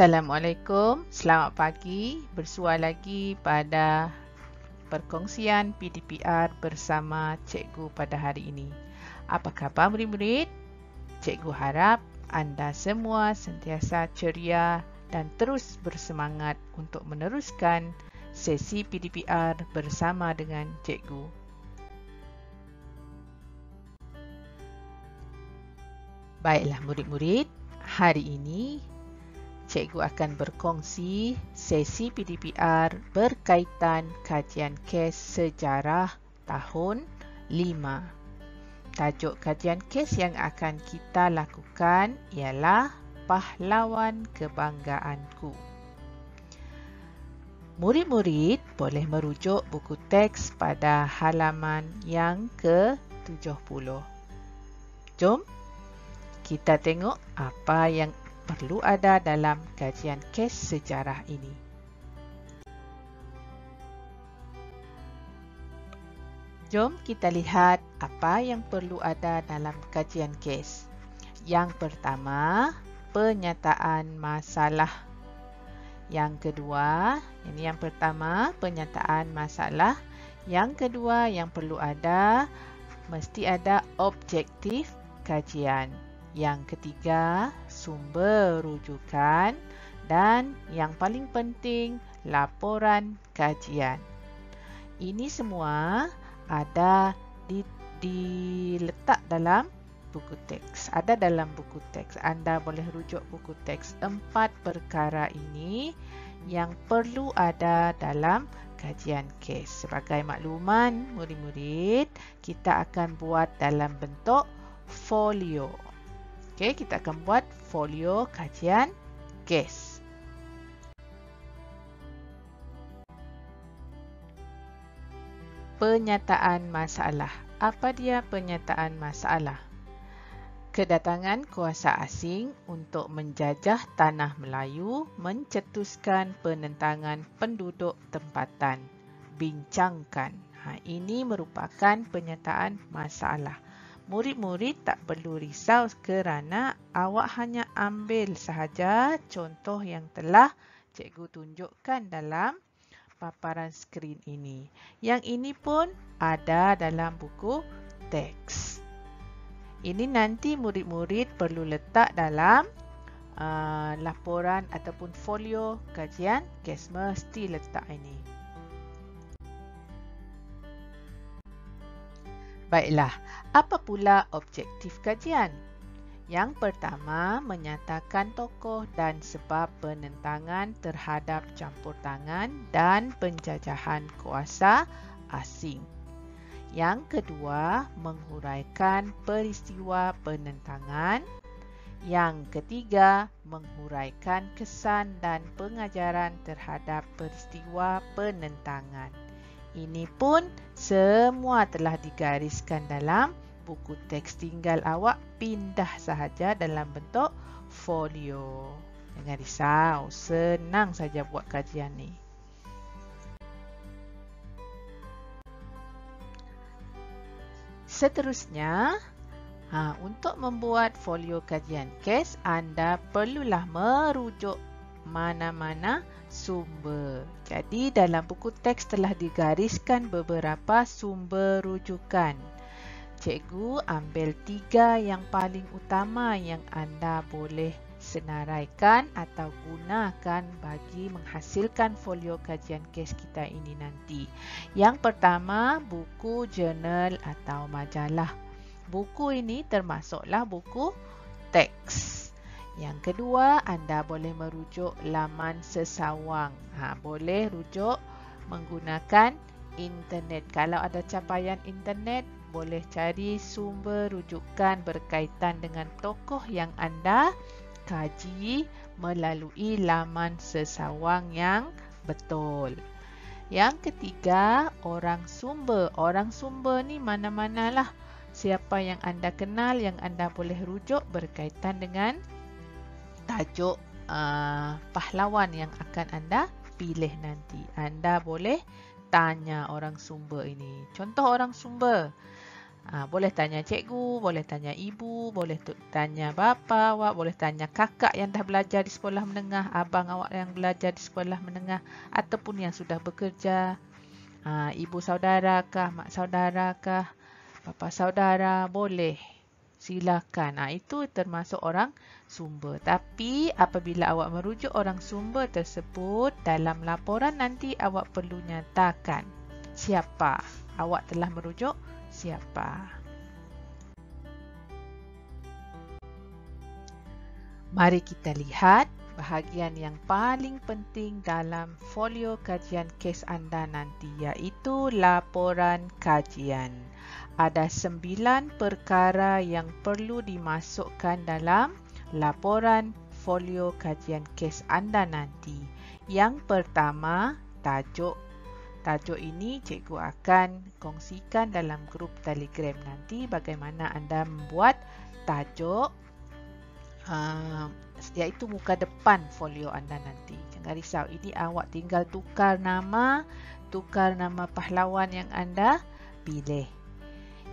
Assalamualaikum, selamat pagi. Bersua lagi pada perkongsian PDPR bersama cikgu pada hari ini. Apa khabar murid-murid? Cikgu harap anda semua sentiasa ceria dan terus bersemangat untuk meneruskan sesi PDPR bersama dengan cikgu. Baiklah murid-murid, hari ini cikgu akan berkongsi sesi PDPR berkaitan kajian kes sejarah tahun 5. Tajuk kajian kes yang akan kita lakukan ialah Pahlawan Kebanggaanku. Murid-murid boleh merujuk buku teks pada halaman yang ke-70. Jom kita tengok apa yang perlu ada dalam kajian kes sejarah ini. Jom kita lihat apa yang perlu ada dalam kajian kes. Yang pertama, penyataan masalah. Yang kedua, ini yang pertama, penyataan masalah. Yang kedua, yang perlu ada, mesti ada objektif kajian. Yang ketiga, sumber rujukan, dan yang paling penting, laporan kajian. Ini semua ada diletak dalam buku teks. Ada dalam buku teks. Anda boleh rujuk buku teks. 4 perkara ini yang perlu ada dalam kajian kes. Sebagai makluman, murid-murid, kita akan buat dalam bentuk folio. Okey, kita akan buat folio kajian kes. Penyataan masalah. Apa dia penyataan masalah? Kedatangan kuasa asing untuk menjajah tanah Melayu mencetuskan penentangan penduduk tempatan. Bincangkan. Ini merupakan penyataan masalah. Murid-murid tak perlu risau kerana awak hanya ambil sahaja contoh yang telah cikgu tunjukkan dalam paparan skrin ini. Yang ini pun ada dalam buku teks. Ini nanti murid-murid perlu letak dalam laporan ataupun folio kajian kes. Mesti letak ini. Baiklah, apa pula objektif kajian? Yang pertama, menyatakan tokoh dan sebab penentangan terhadap campur tangan dan penjajahan kuasa asing. Yang kedua, menghuraikan peristiwa penentangan. Yang ketiga, menghuraikan kesan dan pengajaran terhadap peristiwa penentangan. Ini pun semua telah digariskan dalam buku teks. Tinggal awak pindah sahaja dalam bentuk folio. Jangan risau, senang saja buat kajian ni. Seterusnya, untuk membuat folio kajian kes, anda perlulah merujuk mana-mana sumber. Jadi dalam buku teks telah digariskan beberapa sumber rujukan. Cikgu ambil 3 yang paling utama yang anda boleh senaraikan atau gunakan bagi menghasilkan folio kajian kes kita ini nanti. Yang pertama, buku jurnal atau majalah. Buku ini termasuklah buku teks. Yang kedua, anda boleh merujuk laman sesawang. Boleh rujuk menggunakan internet. Kalau ada capaian internet, boleh cari sumber rujukan berkaitan dengan tokoh yang anda kaji melalui laman sesawang yang betul. Yang ketiga, orang sumber. Orang sumber ni mana-manalah. Siapa yang anda kenal, yang anda boleh rujuk berkaitan dengan tajuk pahlawan yang akan anda pilih nanti. Anda boleh tanya orang sumber ini. Contoh orang sumber. Boleh tanya cikgu, boleh tanya ibu, boleh tanya bapa awak, boleh tanya kakak yang dah belajar di sekolah menengah, abang awak yang belajar di sekolah menengah ataupun yang sudah bekerja. Ibu saudara kah, mak saudara kah, bapa saudara, boleh. Silakan. Itu termasuk orang sumber. Tapi apabila awak merujuk orang sumber tersebut, dalam laporan nanti awak perlu nyatakan siapa awak telah merujuk siapa. Mari kita lihat bahagian yang paling penting dalam folio kajian kes anda nanti, iaitu laporan kajian. Ada 9 perkara yang perlu dimasukkan dalam laporan folio kajian kes anda nanti. Yang pertama, tajuk. Tajuk ini cikgu akan kongsikan dalam grup Telegram nanti bagaimana anda membuat tajuk, iaitu muka depan folio anda nanti. Jangan risau, ini awak tinggal tukar nama pahlawan yang anda pilih.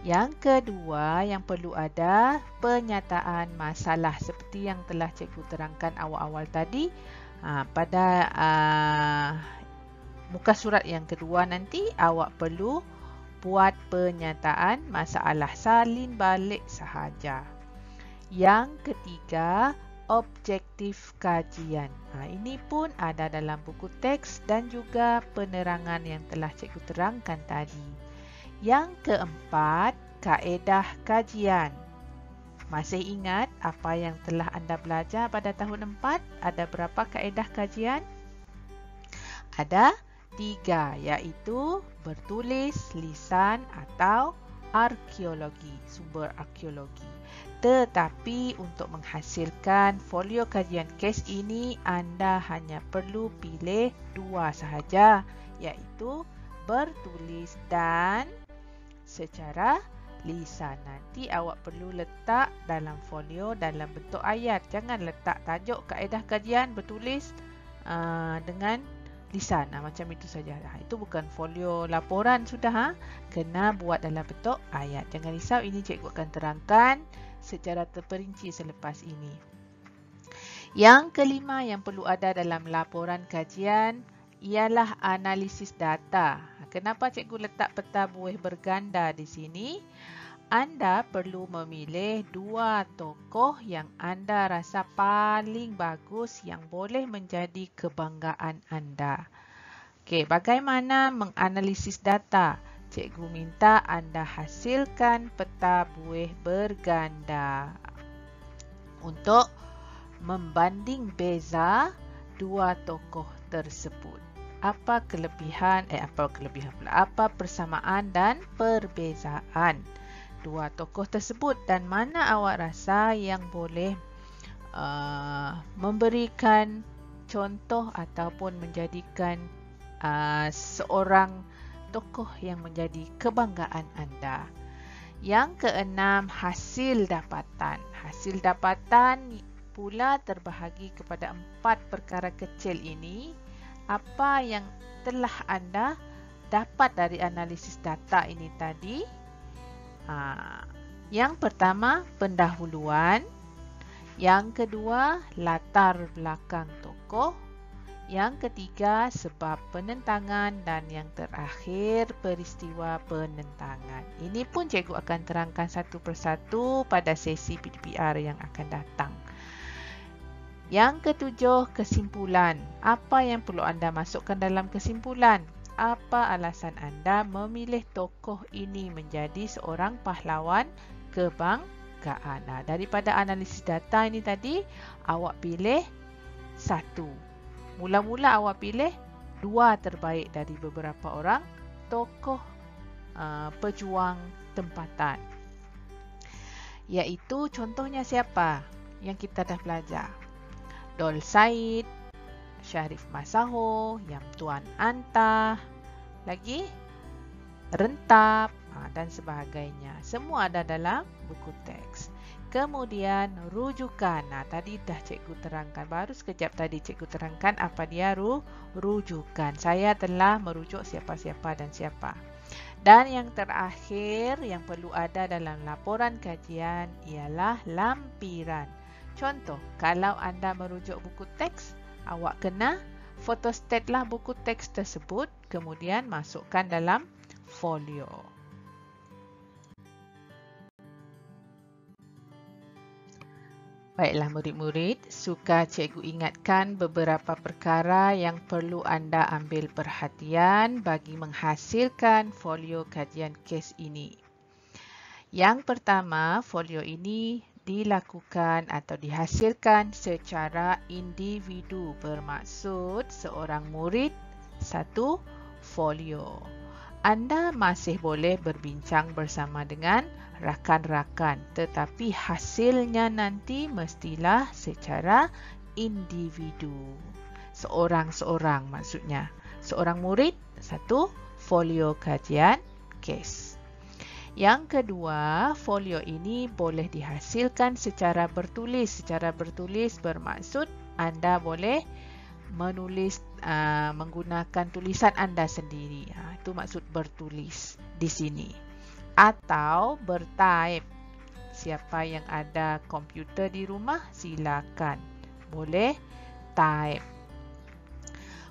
Yang kedua yang perlu ada penyataan masalah seperti yang telah cikgu terangkan awal-awal tadi. Pada muka surat yang kedua nanti awak perlu buat penyataan masalah, salin balik sahaja. Yang ketiga, objektif kajian. Ini pun ada dalam buku teks dan juga penerangan yang telah cikgu terangkan tadi. Yang keempat, kaedah kajian. Masih ingat apa yang telah anda belajar pada tahun 4? Ada berapa kaedah kajian? Ada 3, iaitu bertulis, lisan atau arkeologi, sumber arkeologi. Tetapi untuk menghasilkan folio kajian kes ini, anda hanya perlu pilih 2 sahaja, iaitu bertulis dan secara lisan. Nanti awak perlu letak dalam folio dalam bentuk ayat. Jangan letak tajuk kaedah kajian bertulis dengan lisan. Macam itu saja. Itu bukan folio laporan sudah. Kena buat dalam bentuk ayat. Jangan risau, ini cikgu akan terangkan secara terperinci selepas ini. Yang kelima yang perlu ada dalam laporan kajian ialah analisis data. Kenapa cikgu letak peta buih berganda di sini? Anda perlu memilih 2 tokoh yang anda rasa paling bagus yang boleh menjadi kebanggaan anda. Okey, bagaimana menganalisis data? Cikgu minta anda hasilkan peta buih berganda untuk membanding beza 2 tokoh tersebut. Apa persamaan dan perbezaan 2 tokoh tersebut, dan mana awak rasa yang boleh memberikan contoh ataupun menjadikan seorang tokoh yang menjadi kebanggaan anda. Yang keenam, hasil dapatan. Hasil dapatan pula terbahagi kepada 4 perkara kecil ini. Apa yang telah anda dapat dari analisis data ini tadi? Yang pertama, pendahuluan. Yang kedua, latar belakang tokoh. Yang ketiga, sebab penentangan. Dan yang terakhir, peristiwa penentangan. Ini pun cikgu akan terangkan satu persatu pada sesi PDPR yang akan datang. Yang ketujuh, kesimpulan. Apa yang perlu anda masukkan dalam kesimpulan? Apa alasan anda memilih tokoh ini menjadi seorang pahlawan kebanggaan? Daripada analisis data ini tadi, awak pilih 1. Mula-mula awak pilih 2 terbaik dari beberapa orang tokoh pejuang tempatan. Iaitu contohnya siapa yang kita dah belajar? Dol Said, Syarif Masaho, Yam Tuan Antah, lagi Rentap dan sebagainya. Semua ada dalam buku teks. Kemudian rujukan. Tadi dah cikgu terangkan. Baru sekejap tadi cikgu terangkan apa dia rujukan. Saya telah merujuk siapa-siapa dan siapa. Dan yang terakhir yang perlu ada dalam laporan kajian ialah lampiran. Contoh, kalau anda merujuk buku teks, awak kena fotostatlah buku teks tersebut, kemudian masukkan dalam folio. Baiklah murid-murid, suka cikgu ingatkan beberapa perkara yang perlu anda ambil perhatian bagi menghasilkan folio kajian kes ini. Yang pertama, folio ini dilakukan atau dihasilkan secara individu, bermaksud seorang murid satu folio. Anda masih boleh berbincang bersama dengan rakan-rakan, tetapi hasilnya nanti mestilah secara individu. Seorang-seorang maksudnya. Seorang murid, satu folio kajian kes. Yang kedua, folio ini boleh dihasilkan secara bertulis. Secara bertulis bermaksud anda boleh menulis menggunakan tulisan anda sendiri. Itu maksud bertulis di sini. Atau bertype. Siapa yang ada komputer di rumah, silakan. Boleh type.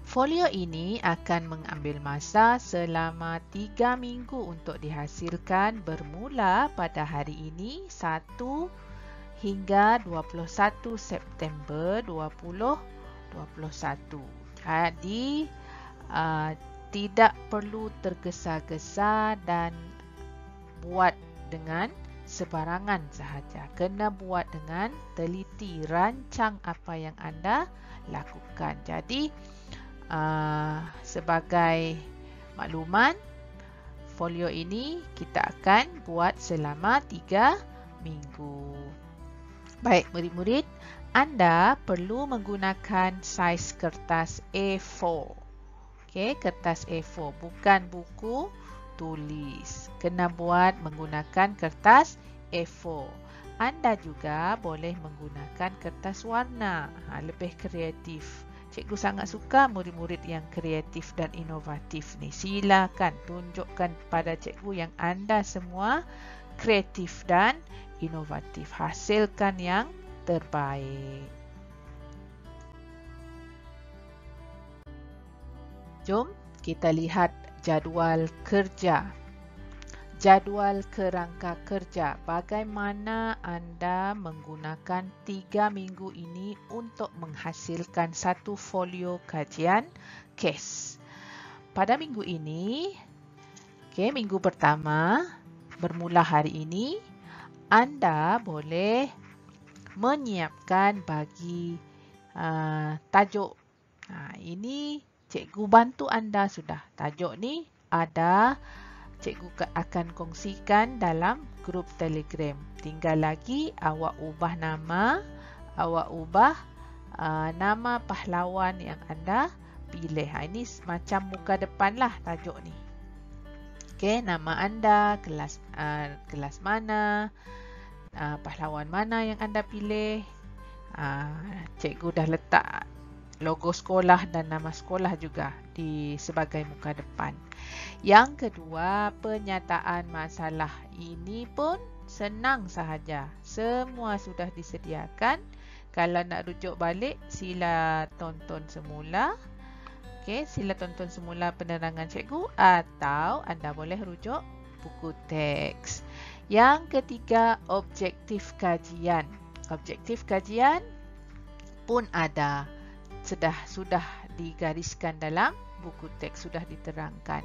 Folio ini akan mengambil masa selama 3 minggu untuk dihasilkan bermula pada hari ini 1 hingga 21 September 2021. Jadi tidak perlu tergesa-gesa dan buat dengan sebarangan sahaja. Kena buat dengan teliti, rancang apa yang anda lakukan. Jadi sebagai makluman, folio ini kita akan buat selama 3 minggu. Baik murid-murid, anda perlu menggunakan saiz kertas A4. Okey, kertas A4, bukan buku tulis. Kena buat menggunakan kertas A4. Anda juga boleh menggunakan kertas warna, lebih kreatif. Cikgu sangat suka murid-murid yang kreatif dan inovatif ni. Silakan tunjukkan pada cikgu yang anda semua kreatif dan inovatif. Hasilkan yang terbaik. Jom kita lihat jadual kerja. Jadual kerangka kerja. Bagaimana anda menggunakan 3 minggu ini untuk menghasilkan satu folio kajian kes. Pada minggu ini, minggu pertama, bermula hari ini, anda boleh menyiapkan bagi tajuk. Ini cikgu bantu anda sudah. Tajuk ni ada, cikgu akan kongsikan dalam grup Telegram. Tinggal lagi awak ubah nama, awak ubah nama pahlawan yang anda pilih. Ini macam muka depan lah tajuk ni. Okey, nama anda, kelas mana, pahlawan mana yang anda pilih. Cikgu dah letak logo sekolah dan nama sekolah juga di sebagai muka depan. Yang kedua, penyataan masalah. Ini pun senang sahaja. Semua sudah disediakan. Kalau nak rujuk balik, sila tonton semula. Sila tonton semula penerangan cikgu atau anda boleh rujuk buku teks. Yang ketiga, objektif kajian. Objektif kajian pun ada. Sudah digariskan dalam buku teks, sudah diterangkan.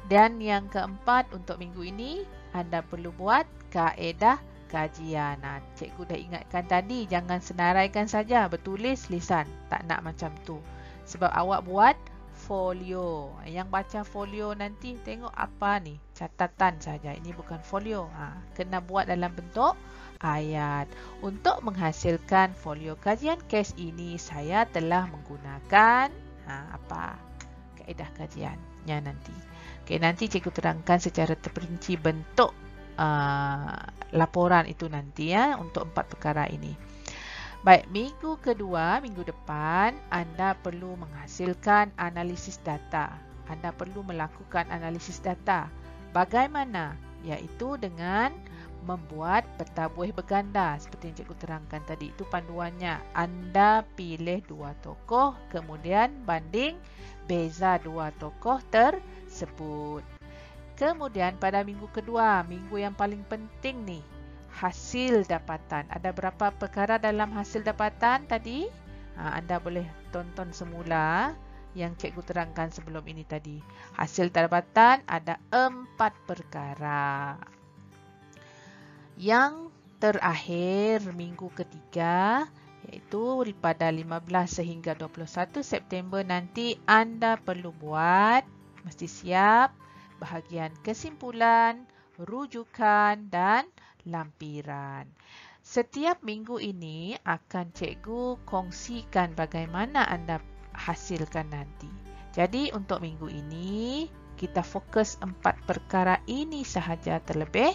Dan yang keempat, untuk minggu ini anda perlu buat kaedah kajian. Cikgu dah ingatkan tadi, jangan senaraikan saja, bertulis lisan. Tak nak macam tu. Sebab awak buat folio. Yang baca folio nanti tengok apa ni, catatan saja. Ini bukan folio. Kena buat dalam bentuk ayat. Untuk menghasilkan folio kajian kes ini, saya telah menggunakan kaedah kajiannya nanti. Nanti cikgu terangkan secara terperinci bentuk laporan itu nanti untuk 4 perkara ini. Baik, minggu kedua, minggu depan, anda perlu menghasilkan analisis data. Anda perlu melakukan analisis data. Bagaimana? Iaitu dengan membuat peta buih berganda seperti yang cikgu terangkan tadi. Itu panduannya. Anda pilih dua tokoh, kemudian banding beza dua tokoh tersebut. Kemudian pada minggu kedua, minggu yang paling penting nih, hasil dapatan. Ada berapa perkara dalam hasil dapatan tadi? Anda boleh tonton semula yang cikgu terangkan sebelum ini tadi. Hasil dapatan ada 4 perkara. Yang terakhir minggu ketiga, iaitu pada 15 sehingga 21 September nanti anda perlu buat, mesti siap, bahagian kesimpulan, rujukan dan lampiran. Setiap minggu ini akan cikgu kongsikan bagaimana anda hasilkan nanti. Jadi untuk minggu ini kita fokus 4 perkara ini sahaja terlebih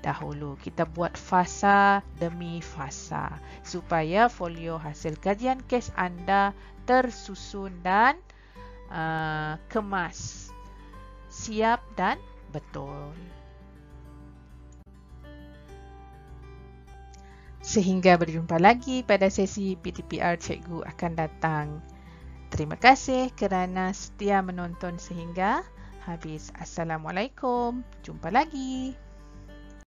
dahulu. Kita buat fasa demi fasa supaya folio hasil kajian kes anda tersusun dan kemas, siap dan betul. Sehingga berjumpa lagi pada sesi PTPR cikgu akan datang. Terima kasih kerana setia menonton sehingga habis. Assalamualaikum. Jumpa lagi.